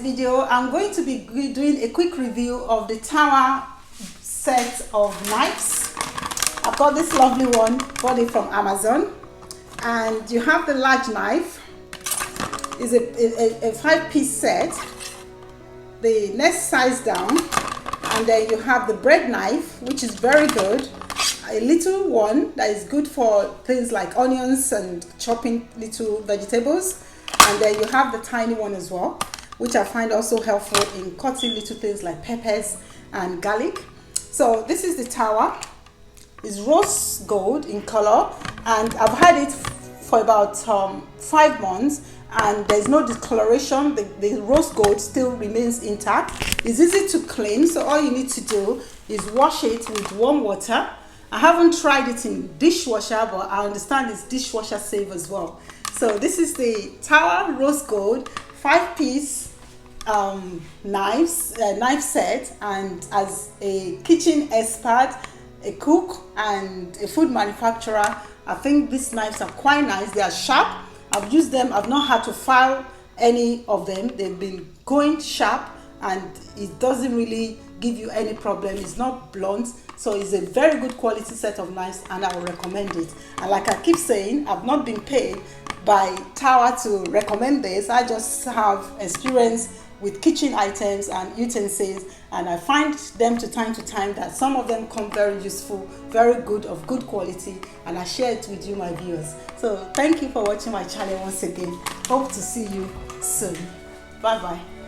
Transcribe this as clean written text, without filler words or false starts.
video, I'm going to be doing a quick review of the Tower set of knives. I've got this lovely one, bought it from Amazon, and you have the large knife. It's a 5-piece set, the next size down, and then you have the bread knife, which is very good, a little one that is good for things like onions and chopping little vegetables, and then you have the tiny one as well, which I find also helpful in cutting little things like peppers and garlic. So this is the Tower. It's rose gold in color, and I've had it for about 5 months, and there's no discoloration. The rose gold still remains intact. It's easy to clean, so all you need to do is wash it with warm water. I haven't tried it in dishwasher, but I understand it's dishwasher safe as well. So this is the Tower rose gold 5-piece knife set, and as a kitchen expert, a cook and a food manufacturer, I think these knives are quite nice. They are sharp. I've used them. I've not had to file any of them. They've been going sharp, and it doesn't really give you any problem. It's not blunt, so it's a very good quality set of knives, and I will recommend it. And like I keep saying, I've not been paid by Tower to recommend this. I just have experience with kitchen items and utensils, and I find them to time that some of them come very useful, very good, of good quality, and I share it with you, my viewers. So thank you for watching my channel once again. Hope to see you soon. Bye bye.